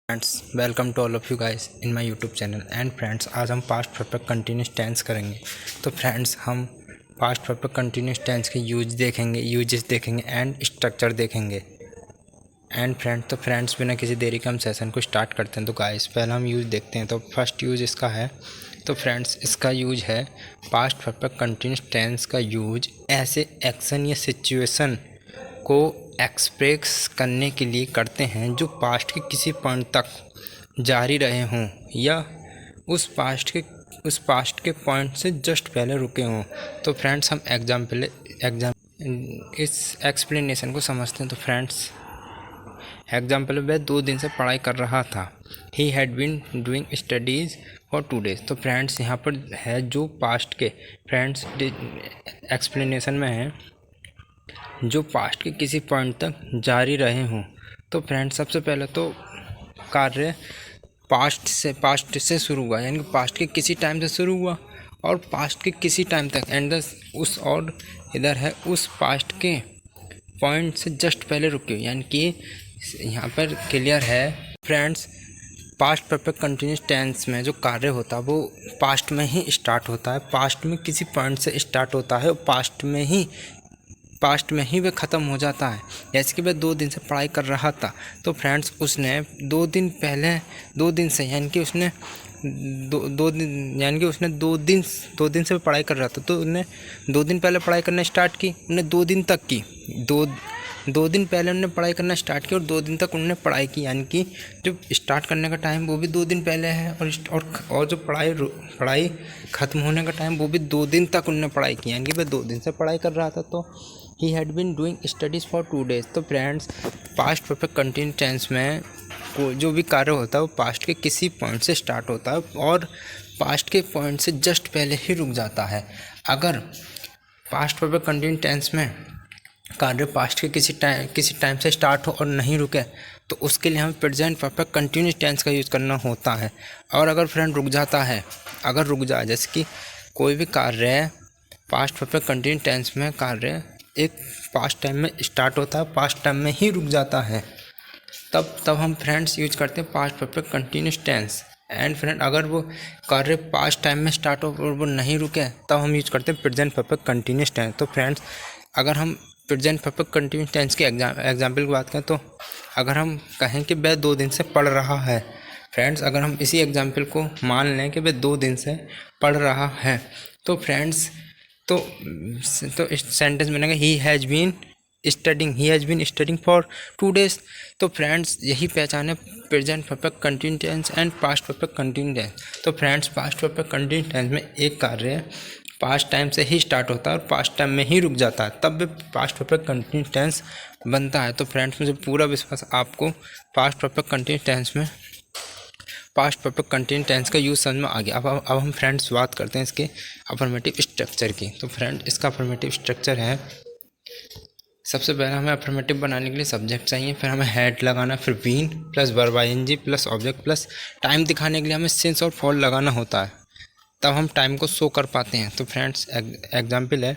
Friends, welcome to all of you guys in my YouTube channel. And friends, आज हम past perfect continuous tense करेंगे। तो friends, हम past perfect continuous tense के uses देखेंगे and structure देखेंगे। And friends बिना किसी देरी के हम सेशन को स्टार्ट करते हैं। तो गाइस, पहले हम यूज देखते हैं। तो फर्स्ट यूज इसका है, तो फ्रेंड्स इसका यूज है पास्ट परफेक्ट कंटिन्यूस टेंस का यूज ऐसे एक्शन या सिचुएशन को एक्सप्रेस करने के लिए करते हैं जो पास्ट के किसी पॉइंट तक जारी रहे हों या उस पास्ट के पॉइंट से जस्ट पहले रुके हों। तो फ्रेंड्स, हम इस एक्सप्लेनेशन को समझते हैं। तो फ्रेंड्स, एग्जाम्पल, वह 2 दिन से पढ़ाई कर रहा था। He had been doing studies for 2 days। तो फ्रेंड्स, यहाँ पर है जो पास्ट के फ्रेंड्स एक्सप्लेनेशन में है जो पास्ट के किसी पॉइंट तक जारी रहे हों। तो फ्रेंड्स, सबसे पहले तो कार्य पास्ट से शुरू हुआ, यानी कि पास्ट के किसी टाइम से शुरू हुआ और पास्ट के किसी टाइम तक एंड उस और इधर है उस पास्ट के पॉइंट से जस्ट पहले रुके, यानी कि यहाँ पर क्लियर है friends. Past perfect continuous tense में जो कार्य होता है वो पास्ट में ही स्टार्ट होता है, पास्ट में किसी पॉइंट से स्टार्ट होता है और पास्ट में ही वह ख़त्म हो जाता है। जैसे कि वह 2 दिन से पढ़ाई कर रहा था। तो फ्रेंड्स, उसने 2 दिन पहले 2 दिन से यानी कि उसने 2 दिन से पढ़ाई कर रहा था। तो उन्हें 2 दिन पहले पढ़ाई करना स्टार्ट की, उन्हें 2 दिन तक की। 2 दिन पहले उन्होंने पढ़ाई करना स्टार्ट किया और 2 दिन तक उन्होंने पढ़ाई की, यानी कि जो स्टार्ट करने का टाइम वो भी 2 दिन पहले है और जो पढ़ाई ख़त्म होने का टाइम वो भी 2 दिन तक उन्होंने पढ़ाई की, यानी कि वह 2 दिन से पढ़ाई कर रहा था। तो he had been doing studies for 2 days। तो friends, past perfect continuous tense में जो भी कार्य होता है वो पास्ट के किसी पॉइंट से स्टार्ट होता है और पास्ट के पॉइंट से जस्ट पहले ही रुक जाता है। अगर पास्ट परफेक्ट कंटिन्यूस टेंस में कार्य पास्ट के किसी टाइम से स्टार्ट हो और नहीं रुके तो उसके लिए हमें प्रेजेंट परफेक्ट कंटिन्यूस टेंस का यूज़ करना होता है। और अगर फ्रेंड रुक जाए, जैसे कि कोई भी कार्य है पास्ट परफेक्ट कंटिन्यूस टेंस में कार्य एक पास्ट टाइम में स्टार्ट होता है, पास्ट टाइम में ही रुक जाता है, तब हम फ्रेंड्स यूज करते हैं past perfect continuous tense. And friend, अगर वो कार्य पास्ट टाइम में स्टार्ट हो और वो नहीं रुके तब हम यूज करते हैं प्रेजेंट परफेक्ट कंटिन्यूस टेंस। तो फ्रेंड्स, अगर हम प्रेजेंट परफेक्ट कंटिन्यूस टेंस के एग्जाम्पल की बात करें तो अगर हम कहें कि वह 2 दिन से पढ़ रहा है, फ्रेंड्स अगर हम इसी एग्जाम्पल को मान लें कि वह 2 दिन से पढ़ रहा है, तो फ्रेंड्स तो सेंटेंस बनेगा ही has been studying for 2 days। तो फ्रेंड्स, यही पहचान है present perfect continuous tense and past perfect continuous tense. तो friends, past perfect continuous tense में एक कार्य पास्ट टाइम से ही स्टार्ट होता है और पास्ट टाइम में ही रुक जाता है, तब भी पास्ट परफेक्ट कंटिन्यूस टेंस बनता है। तो फ्रेंड्स, मुझे पूरा विश्वास आपको पास्ट परफेक्ट कंटिन्यूस टेंस का यूज़ समझ में आ गया। अब हम फ्रेंड्स बात करते हैं इसके अफर्मेटिव स्ट्रक्चर की। तो फ्रेंड, इसका अफर्मेटिव स्ट्रक्चर है, सबसे पहले हमें अफर्मेटिव बनाने के लिए सब्जेक्ट चाहिए, फिर हमें हैड लगाना, फिर been plus verb ING plus object plus time दिखाने के लिए हमें सिंस और फॉर लगाना होता है, तब हम टाइम को शो कर पाते हैं। तो फ्रेंड्स, एग्जाम्पल है,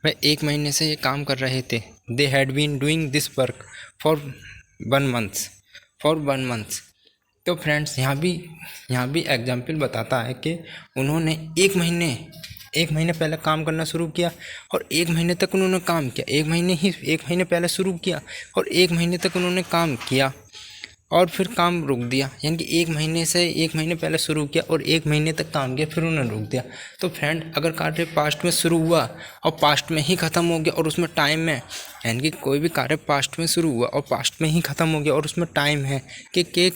वह 1 महीने से ये काम कर रहे थे। They had been doing this work for 1 month। तो फ्रेंड्स, यहाँ भी एग्जाम्पल बताता है कि उन्होंने एक महीने पहले काम करना शुरू किया और 1 महीने तक उन्होंने काम किया। 1 महीने पहले शुरू किया और 1 महीने तक उन्होंने काम किया और फिर काम रुक दिया, यानी कि 1 महीने पहले शुरू किया और 1 महीने तक काम किया, फिर उन्होंने रुक दिया। तो फ्रेंड, अगर कार्य पास्ट में शुरू हुआ और पास्ट में ही ख़त्म हो गया और उसमें टाइम है, यानी कि कोई भी कार्य पास्ट में शुरू हुआ और पास्ट में ही ख़त्म हो गया और उसमें टाइम है कि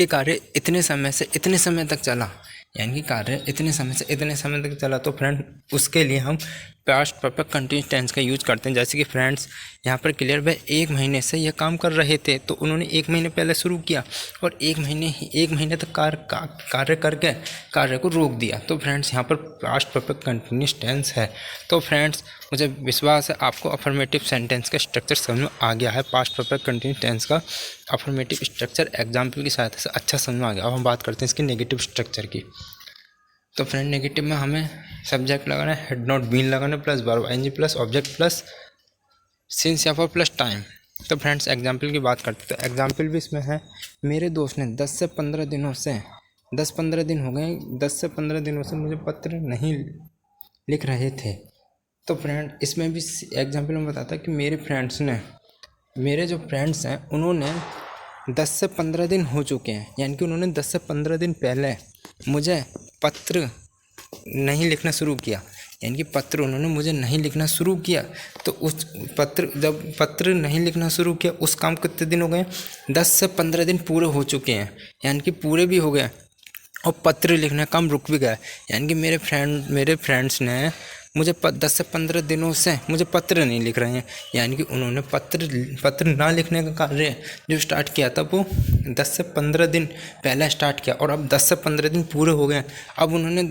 कार्य इतने समय से इतने समय तक चला, यानी कि कार्य इतने समय से इतने समय तक चला, तो फ्रेंड उसके लिए हम पास्ट परफेक्ट कंटिन्यूस टेंस का यूज़ करते हैं। जैसे कि फ्रेंड्स, यहाँ पर क्लियर, वह 1 महीने से यह काम कर रहे थे, तो उन्होंने 1 महीने पहले शुरू किया और 1 महीने तक कार्य करके कार्य को रोक दिया। तो फ्रेंड्स, यहाँ पर पास्ट परफेक्ट कंटिन्यूस टेंस है। तो फ्रेंड्स, मुझे विश्वास है आपको अफर्मेटिव सेंटेंस का स्ट्रक्चर समझ में आ गया है। पास्ट परफेक्ट कंटिन्यूस टेंस का अफर्मेटिव स्ट्रक्चर एग्जाम्पल की सहायता से अच्छा समझ में आ गया। अब हम बात करते हैं इसके नेगेटिव स्ट्रक्चर की। तो फ्रेंड, नेगेटिव में हमें सब्जेक्ट लगाना है, हैड नॉट बीन लगाना plus verb ING plus object plus since या फॉर प्लस टाइम। तो फ्रेंड्स एग्जाम्पल की बात करते तो एग्जाम्पल भी इसमें है, मेरे दोस्त ने 10 से 15 दिनों से 10-15 दिन हो गए, 10 से 15 दिनों से मुझे पत्र नहीं लिख रहे थे। तो फ्रेंड इसमें भी एग्जाम्पल में बताता है कि मेरे जो फ्रेंड्स हैं उन्होंने 10 से 15 दिन हो चुके हैं, यानी कि उन्होंने 10 से 15 दिन पहले मुझे पत्र नहीं लिखना शुरू किया, यानी कि पत्र उन्होंने मुझे नहीं लिखना शुरू किया। तो उस जब पत्र नहीं लिखना शुरू किया उस काम को कितने दिन हो गए, 10 से 15 दिन पूरे हो चुके हैं, यानी कि पूरे भी हो गए और पत्र लिखना काम रुक भी गया। यानी कि मेरे फ्रेंड्स ने मुझे 10 से 15 दिनों से मुझे पत्र नहीं लिख रहे हैं, यानी कि उन्होंने पत्र ना लिखने का कार्य जो स्टार्ट किया था वो 10 से 15 दिन पहले स्टार्ट किया, और अब 10 से 15 दिन पूरे हो गए। अब उन्होंने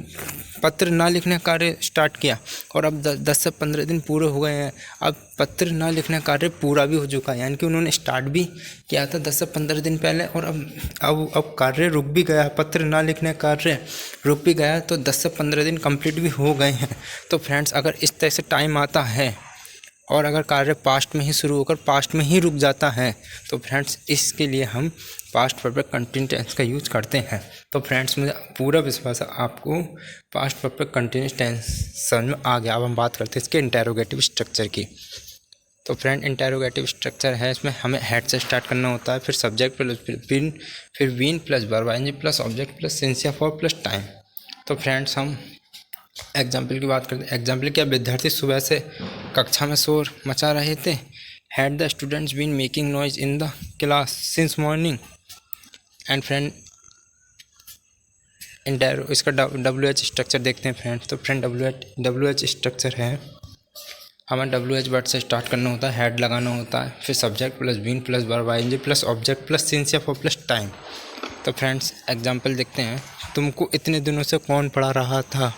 पत्र ना लिखने का कार्य स्टार्ट किया और अब 10 से 15 दिन पूरे हो गए हैं, अब पत्र ना लिखने का कार्य पूरा भी हो चुका है, यानी कि उन्होंने स्टार्ट भी किया था 10 से 15 दिन पहले और अब कार्य रुक भी गया, पत्र ना लिखने का कार्य रुक भी गया, तो 10 से 15 दिन कंप्लीट भी हो गए हैं। तो फ्रेंड्स अगर इस तरह से टाइम आता है और अगर कार्य पास्ट में ही शुरू होकर पास्ट में ही रुक जाता है तो फ्रेंड्स इसके लिए हम पास्ट परफेक्ट कंटिन्यूस टेंस का यूज़ करते हैं। तो फ्रेंड्स मुझे पूरा विश्वास है आपको पास्ट परफेक्ट कंटिन्यूस टेंस समझ में आ गया। अब हम बात करते हैं इसके इंटेरोगेटिव स्ट्रक्चर की। तो फ्रेंड इंटेरोगेटिव स्ट्रक्चर है, इसमें हमें हेड से स्टार्ट करना होता है, फिर सब्जेक्ट प्लस फिर been plus verb ING plus object plus सिंसियर फॉर प्लस टाइम। तो फ्रेंड्स हम एग्जाम्पल की बात करते हैं। एग्जाम्पल क्या, विद्यार्थी सुबह से कक्षा में शोर मचा रहे थे। Had the students been making noise in the class since morning. And friend इसका WH स्ट्रक्चर देखते हैं फ्रेंड्स। तो फ्रेंड WH स्ट्रक्चर है, हमें WH वर्ड से स्टार्ट करना होता है, हेड लगाना होता है, फिर subject plus been plus verb ING plus object plus सिंसियर फॉर प्लस टाइम। तो फ्रेंड्स एग्जाम्पल देखते हैं। तुमको इतने दिनों से कौन पढ़ा रहा था।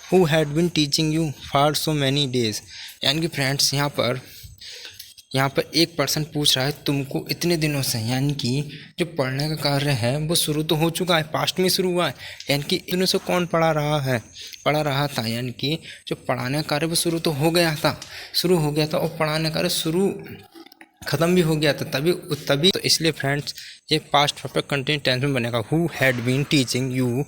Who had been teaching you for so many days। यानी कि फ्रेंड्स यहाँ पर एक पर्सन पूछ रहा है तुमको इतने दिनों से, यानी कि जो पढ़ने का कार्य है वो शुरू तो हो चुका है, पास्ट में शुरू हुआ है, यानी कि दिनों से कौन पढ़ा रहा था, यानी कि जो पढ़ाने का कार्य वो शुरू तो हो गया था, और पढ़ाने का कार्य शुरू ख़त्म भी हो गया था तभी तो इसलिए फ्रेंड्स ये पास्ट परफेक्ट कंटिन्यूस टेंस में बनेगा। Who had been teaching you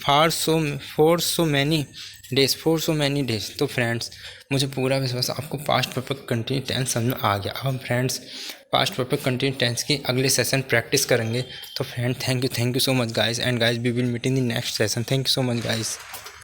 for so many days. तो फ्रेंड्स मुझे पूरा विश्वास आपको पास्ट परफेक्ट कंटिन्यूस टेंस समझ में आ गया। अब हम friends past perfect continuous tense की अगले सेशन प्रैक्टिस करेंगे। तो friend thank you so much guys, and guys we will meet in the next session. Thank you so much guys.